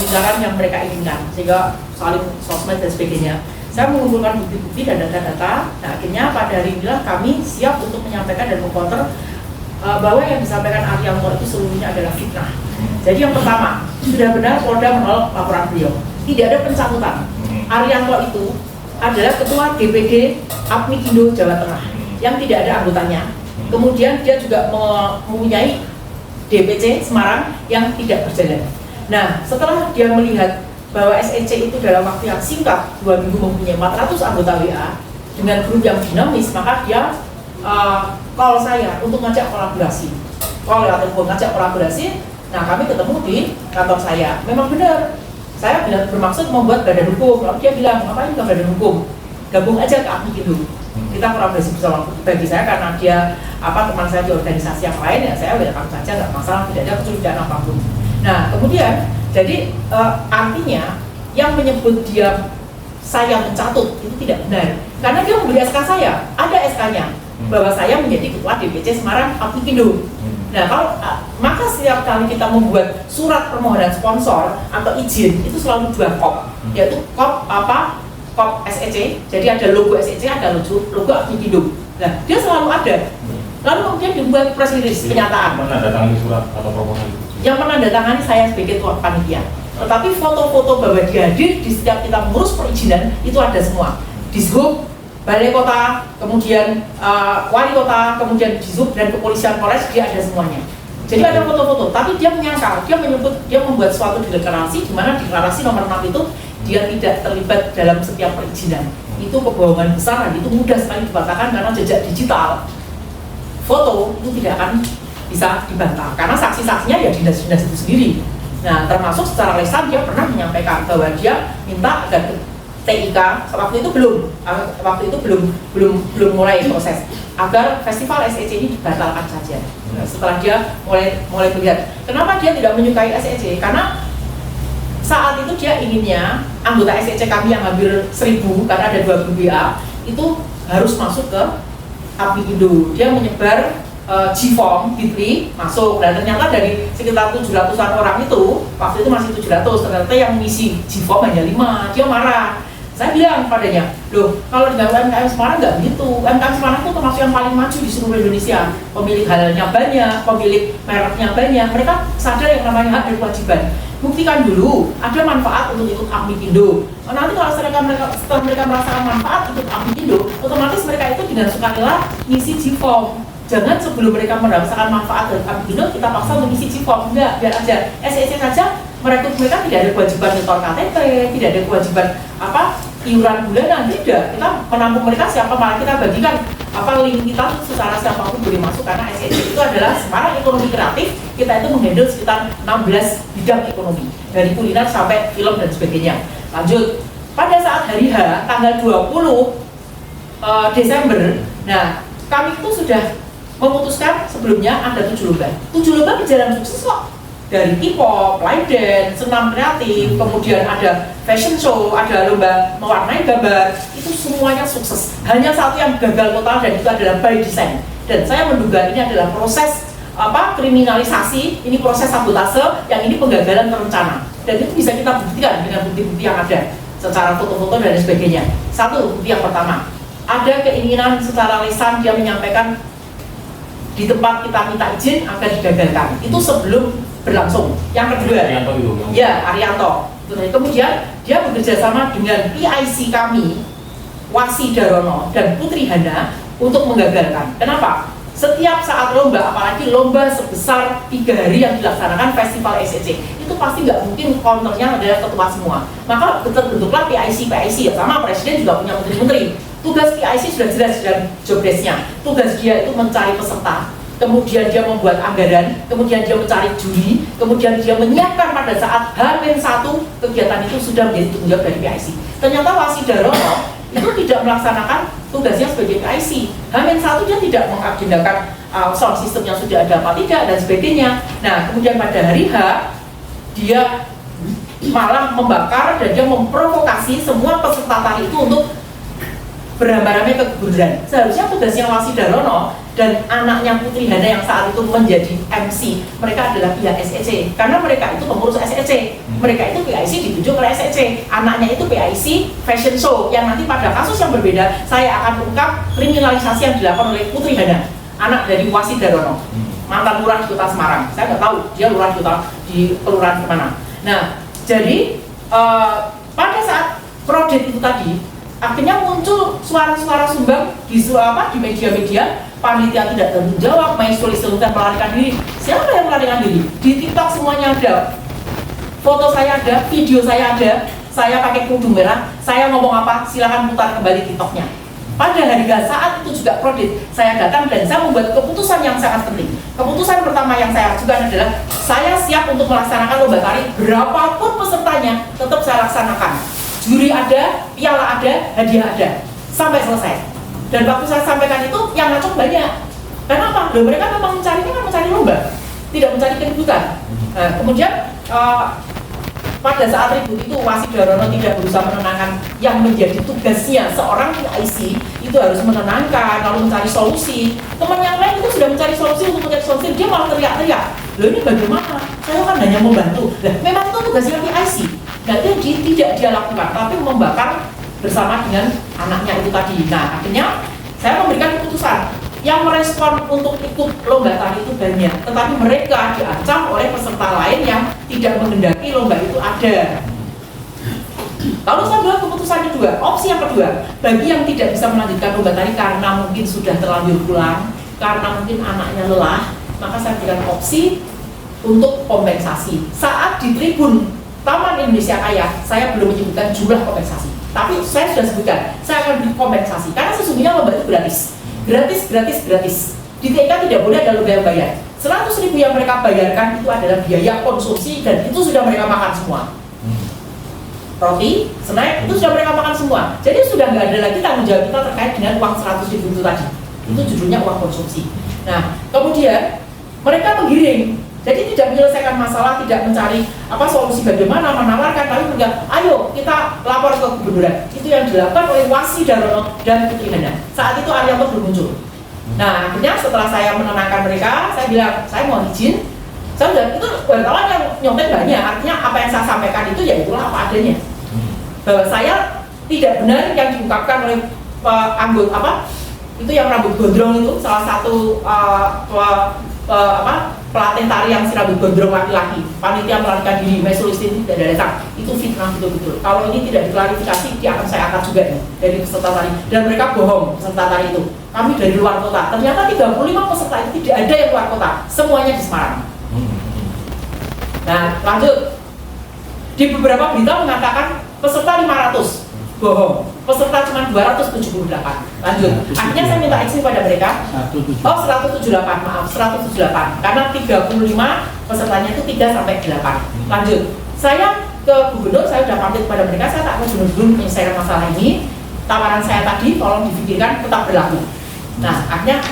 lingkaran yang mereka inginkan, sehingga saling sosmed dan sebagainya. Saya mengumpulkan bukti-bukti dan data-data. Nah, akhirnya pada hari inilah kami siap untuk menyampaikan dan mengcounter bahwa yang disampaikan Arianto itu seluruhnya adalah fitnah. Jadi yang pertama, sudah benar Polda menolak laporan beliau. Tidak ada pencatutan. Arianto itu adalah ketua DPD Apmikindo Jawa Tengah yang tidak ada anggotanya. Kemudian dia juga mempunyai DPC Semarang yang tidak berjalan. Nah, setelah dia melihat bahwa SEC itu dalam waktu yang singkat 2 minggu mempunyai 400 anggota WA dengan grup yang dinamis, maka dia call saya untuk ngajak kolaborasi. Ngajak kolaborasi. Nah, kami ketemu di kantor saya. Memang benar, saya bermaksud membuat badan hukum. Lalu dia bilang, ngapain ke badan hukum? Gabung aja ke Apmikindo. Kita kolaborasi bersama. Bagi saya karena dia teman saya di organisasi yang lain, ya saya welcome saja, nggak masalah, tidak ada kecurigaan apapun. Nah, kemudian jadi artinya yang menyebut dia saya mencatut itu tidak benar, karena dia membeli SK saya, ada SK-nya bahwa saya menjadi ketua DPC Semarang Apmikindo. Nah, maka setiap kali kita membuat surat permohonan sponsor atau izin itu selalu 2 kop, yaitu kop SEC, jadi ada logo SEC, ada logo Apmikindo. Nah, dia selalu ada. Lalu kemudian dibuat press release penyataan. Menandatangani surat atau permohonan? Yang menandatangani saya sebagai ketua panitia. Tetapi foto-foto bahwa dia hadir di setiap kita mengurus perizinan itu ada semua. Dishub, Balai Kota, kemudian Wali Kota, kemudian Dishub dan Kepolisian Polres, dia ada semuanya. Jadi ada foto-foto, tapi dia menyangkal, dia membuat suatu deklarasi di mana deklarasi nomor 6 itu dia tidak terlibat dalam setiap perizinan. Itu kebohongan besar dan itu mudah sekali dibantahkan karena jejak digital. Foto itu tidak akan bisa dibantah karena saksi-saksinya ya dinas-dinas itu sendiri. Nah, termasuk secara lisan dia pernah menyampaikan bahwa dia minta agar TIK waktu itu belum mulai proses agar festival SEC ini dibatalkan saja. Nah, setelah dia mulai melihat kenapa dia tidak menyukai SEC, karena saat itu dia inginnya anggota SEC kami yang hampir 1000 karena ada 2 grup WA itu harus masuk ke Apmikindo. Dia menyebar G-Form, Bitly, masuk, dan ternyata dari sekitar 700-an orang itu, waktu itu masih 700, ternyata yang mengisi G-Form hanya 5, dia marah. Saya bilang padanya, loh kalau dengan UMKM Semarang nggak begitu, UMKM Semarang itu termasuk yang paling maju di seluruh Indonesia, pemilik halalnya banyak, pemilik mereknya banyak, mereka sadar yang namanya hak dan kewajiban. Buktikan dulu, ada manfaat untuk ikut Apmikindo. Nanti kalau setelah mereka merasakan manfaat ikut Apmikindo, otomatis mereka itu dengan sukarela ngisi G-Form. Jangan sebelum mereka merasakan manfaat dari Apmikindo, kita paksa untuk ngisi G-Form. Enggak, biar aja SEC saja merekrut mereka tidak ada kewajiban nyetor KTP, tidak ada kewajiban iuran bulanan, tidak. Kita menampung mereka siapa, malah kita bagikan link kita secara siapapun boleh masuk karena SEC itu adalah Semarang Ekonomi Kreatif. Kita itu menghandle sekitar 16 bidang ekonomi dari kuliner sampai film dan sebagainya. Lanjut, pada saat hari H tanggal 20 Desember, nah kami itu sudah memutuskan sebelumnya ada 7 lomba. 7 lomba berjalan sukses kok. Dari K-pop, line dance, senam kreatif, kemudian ada fashion show, ada lomba mewarnai gambar, itu semuanya sukses. Hanya satu yang gagal total dan itu adalah by design. Dan saya menduga ini adalah proses kriminalisasi, ini proses sabotase, yang ini penggagalan terencana. Dan itu bisa kita buktikan dengan bukti-bukti yang ada, secara foto-foto dan sebagainya. Satu, bukti yang pertama, ada keinginan secara lisan dia menyampaikan di tempat kita minta izin akan digagalkan. Itu sebelum berlangsung. Yang kedua, Arianto. Kemudian dia bekerja sama dengan PIC kami, Wasi Darono dan Putri Hana untuk menggagalkan. Kenapa? Setiap saat lomba, apalagi lomba sebesar 3 hari yang dilaksanakan festival SEC, itu pasti nggak mungkin counternya adalah ketua semua. Maka terbentuklah PIC ya, sama presiden juga punya menteri-menteri. Tugas PIC sudah jelas dalam job desk-nya. Tugas dia itu mencari peserta, kemudian dia membuat anggaran, kemudian dia mencari juri, kemudian dia menyiapkan pada saat H-1 kegiatan itu sudah menjadi tanggung jawab dari PIC. Ternyata Wasi Darono itu tidak melaksanakan tugasnya sebagai PIC. H-1 dia tidak mengagendakan sound system yang sudah ada apa tidak dan sebagainya. Nah, kemudian pada hari H dia malah membakar dan dia memprovokasi semua peserta tari itu untuk berhambar-hambar ke keguguran. Seharusnya tugasnya Wasi Darono dan anaknya Putri Hana yang saat itu menjadi MC, mereka adalah pihak SEC karena mereka itu pengurus SEC. Mereka itu PIC ditunjuk oleh SEC, anaknya itu PIC fashion show, yang nanti pada kasus yang berbeda saya akan ungkap kriminalisasi yang dilakukan oleh Putri Hana, anak dari Wasi Darono, mantan lurah di Kota Semarang. Saya nggak tahu dia lurah di kelurahan kemana. Nah, jadi pada saat prodet itu tadi, akhirnya muncul suara-suara sumbang di media-media, panitia tidak tanggung jawab, maestro Sultan melarikan diri. Siapa yang melarikan diri? Di TikTok semuanya ada, foto saya ada, video saya ada, saya pakai kerudung merah, saya ngomong apa, silahkan putar kembali TikToknya. Pada hari saat itu juga prodet, saya datang dan saya membuat keputusan yang sangat penting. Keputusan pertama yang saya ajukan adalah saya siap untuk melaksanakan lomba tari, berapapun pesertanya tetap saya laksanakan. Juri ada, piala ada, hadiah ada, sampai selesai. Dan waktu saya sampaikan itu yang ngacung banyak. Kenapa? Loh, mereka memang mencarinya kan mencari lomba, tidak mencari keributan. Nah, kemudian pada saat ribut itu Wasi Darono tidak berusaha menenangkan, yang menjadi tugasnya seorang PIC itu harus menenangkan, lalu mencari solusi. Teman yang lain itu sudah mencari solusi, untuk mencari solusi dia malah teriak-teriak. Loh, ini bagaimana? Saya kan hanya membantu. Nah, memang itu tugasnya PIC. Nah, itu tidak dia lakukan, tapi membakar bersama dengan anaknya itu tadi. Nah, akhirnya saya memberikan keputusan. Yang merespon untuk ikut lomba tari itu banyak, tetapi mereka diancam oleh peserta lain yang tidak menghendaki lomba itu ada. Lalu saya buat keputusan kedua, opsi yang kedua, bagi yang tidak bisa melanjutkan lomba tari karena mungkin sudah terlanjur pulang, karena mungkin anaknya lelah, maka saya berikan opsi untuk kompensasi. Saat di tribun Taman Indonesia Kaya, saya belum menyebutkan jumlah kompensasi, tapi saya sudah sebutkan, saya akan beri kompensasi, karena sesungguhnya lomba itu gratis. Di TK tidak boleh ada lomba yang bayar. 100.000 yang mereka bayarkan itu adalah biaya konsumsi, dan itu sudah mereka makan semua. Roti, snack, itu sudah mereka makan semua. Jadi sudah nggak ada lagi tanggung jawab kita terkait dengan uang 100.000 itu tadi. Itu judulnya uang konsumsi. Nah, kemudian mereka menggiring. Jadi tidak menyelesaikan masalah, tidak mencari solusi bagaimana menawarkan, tapi mereka, ayo kita lapor ke gubernuran. Itu yang dilakukan oleh Wasi Darono dan Putri Hana. Saat itu Arianto belum muncul. Nah, akhirnya setelah saya menenangkan mereka, saya bilang, saya mau izin. Saya bilang, itu wartawan yang nyontek banyak. Artinya apa yang saya sampaikan itu ya itulah apa adanya. Bahwa saya tidak benar yang diungkapkan oleh anggota itu yang rambut gondrong itu, salah satu pelatih tari yang si rambut gondrong laki-laki, panitia melarikan diri, mesulistin tidak datang, itu fitnah betul-betul. Kalau ini tidak diklarifikasi, dia akan saya angkat juga nih dari peserta tari. Dan mereka bohong, peserta tari itu. Kami dari luar kota. Ternyata 35 peserta itu tidak ada yang luar kota, semuanya di Semarang. Nah, lanjut. Di beberapa berita mengatakan peserta 500, bohong. Peserta cuma 278. Lanjut. Akhirnya saya minta izin pada mereka. 178, maaf, 178. Karena 35 pesertanya itu 3 sampai 8. Lanjut. Saya ke gubernur, saya sudah pamit pada mereka, saya tak mau benar-benar menyelesaikan masalah ini. Tawaran saya tadi tolong dipikirkan tetap berlaku. Nah, akhirnya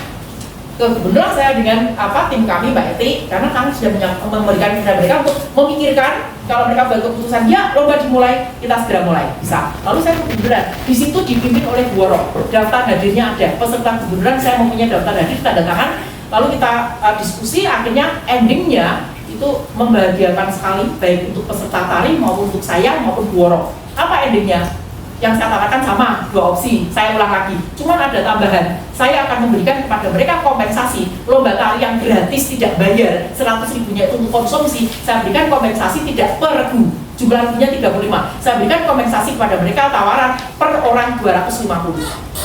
ke gubernur saya dengan tim kami Mbak Eti, karena kami sudah memberikan kepada mereka untuk memikirkan kalau mereka buat keputusan ya lomba dimulai, kita segera mulai bisa. Lalu saya ke gubernuran, di situ dipimpin oleh Bu Woro, daftar hadirnya ada, peserta gubernuran saya mempunyai daftar hadir, tanda tangan. Lalu kita diskusi, akhirnya endingnya itu membahagiakan sekali, baik untuk peserta tari maupun untuk saya maupun Bu Woro. Apa endingnya? Yang saya katakan sama, 2 opsi, saya ulang lagi. Cuman ada tambahan, saya akan memberikan kepada mereka kompensasi. Lomba tari yang gratis tidak bayar, 100.000-nya itu untuk konsumsi, saya berikan kompensasi tidak per regu, jumlahnya 35. Saya berikan kompensasi kepada mereka tawaran per orang 250.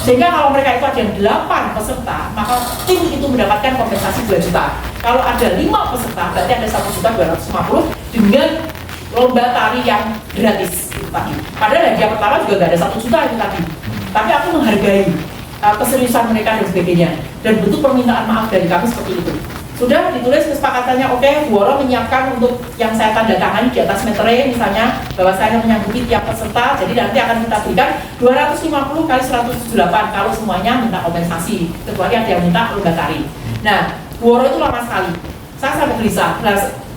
Sehingga kalau mereka itu ada yang 8 peserta, maka tim itu mendapatkan kompensasi 2 juta. Kalau ada 5 peserta, berarti ada 1.250.000 dengan lomba tari yang gratis itu tadi. Padahal hadiah pertama juga nggak ada 1 juta itu tadi. Tapi aku menghargai keseriusan mereka dan sebagainya. Dan bentuk permintaan maaf dari kami seperti itu. Sudah ditulis kesepakatannya, oke, Bu Woro menyiapkan untuk yang saya tanda tangani di atas meterai misalnya, bahwa saya menyanggupi tiap peserta, jadi nanti akan kita berikan 250 kali 178 kalau semuanya minta kompensasi, kecuali ada yang minta lomba tari. Nah, Bu Woro itu lama sekali. Saya sampai gelisah.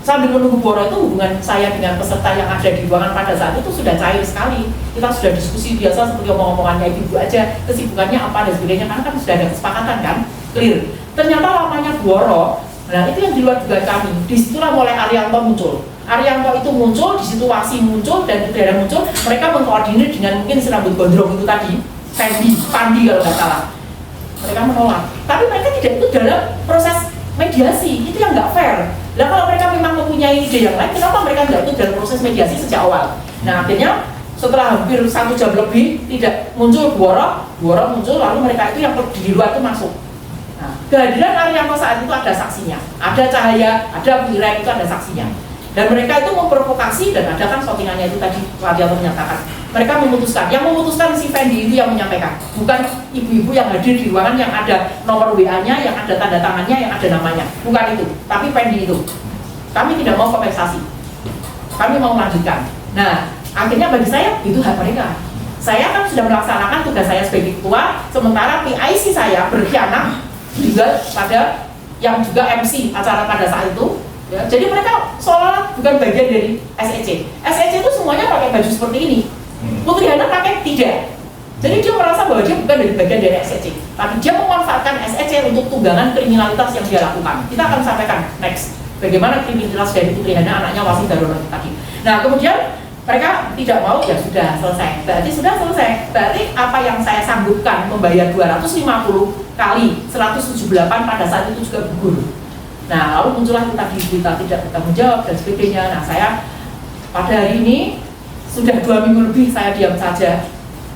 Sambil menunggu Bu Woro itu hubungan saya dengan peserta yang ada di ruangan pada saat itu sudah cair sekali. Kita sudah diskusi biasa seperti omong-omongannya ibu aja, kesibukannya apa dan sebagainya, karena kan sudah ada kesepakatan kan, clear. Ternyata lamanya Bu Woro, nah itu yang di luar dugaan kami. Disitulah mulai Arianto muncul. Arianto itu muncul, di situ Wasi muncul, dan Putri Hana muncul, mereka mengkoordinir dengan mungkin si rambut gondrong itu tadi, Pandi kalau nggak salah. Mereka menolak, tapi mereka tidak ikut dalam proses mediasi, itu yang nggak fair. Nah kalau mereka memang mempunyai ide yang lain, kenapa mereka nggak ikut dalam proses mediasi sejak awal? Nah akhirnya setelah hampir 1 jam lebih tidak muncul Buworo muncul, lalu mereka itu yang di luar itu masuk. Nah, kehadiran Arianto saat itu ada saksinya, ada Cahaya, ada Wireng, itu ada saksinya. Dan mereka itu memprovokasi, dan ada kan shootingannya itu tadi Adianto menyatakan. Mereka memutuskan, yang memutuskan si Fendi itu yang menyampaikan, bukan ibu-ibu yang hadir di ruangan yang ada nomor WA-nya, yang ada tanda tangannya, yang ada namanya, bukan itu, tapi Fendi itu. Kami tidak mau kompensasi, kami mau melanjutkan. Nah, akhirnya bagi saya itu hak mereka. Saya kan sudah melaksanakan tugas saya sebagai ketua, sementara PIC saya berkhianat juga pada yang juga MC acara pada saat itu. Ya, jadi mereka seolah-olah bukan bagian dari SEC. SEC itu semuanya pakai baju seperti ini. Putri Hana pakai tidak. Jadi dia merasa bahwa dia bukan dari bagian dari SEC, tapi dia memanfaatkan SEC untuk tunggangan kriminalitas yang dia lakukan. Kita akan sampaikan next bagaimana kriminalitas dari Putri Hana, anaknya Wasi Darono tadi. Nah kemudian mereka tidak mau, ya sudah selesai. Berarti sudah selesai. Berarti apa yang saya sanggupkan membayar 250 kali 178 pada saat itu juga gugur. Nah, lalu muncullah tadi berita tidak bertanggung jawab dan sebagainya. Nah, saya pada hari ini sudah 2 minggu lebih saya diam saja.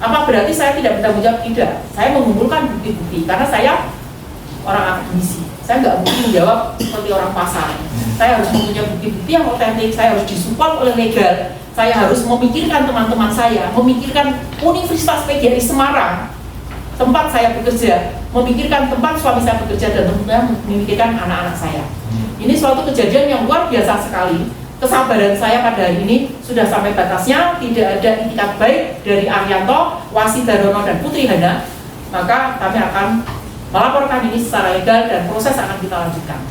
Apa berarti saya tidak bertanggung jawab? Tidak. Saya mengumpulkan bukti-bukti karena saya orang akademisi. Saya nggak mungkin menjawab seperti orang pasar. Saya harus mempunyai bukti-bukti yang otentik. Saya harus disupport oleh legal. Saya harus memikirkan teman-teman saya, memikirkan Universitas PGRI Semarang tempat saya bekerja, memikirkan tempat suami saya bekerja, dan tentunya memikirkan anak-anak saya. Ini suatu kejadian yang luar biasa sekali. Kesabaran saya pada hari ini sudah sampai batasnya, tidak ada itikat baik dari Arianto, Wasi Darono, dan Putri Hana. Maka kami akan melaporkan ini secara legal dan proses akan kita lanjutkan.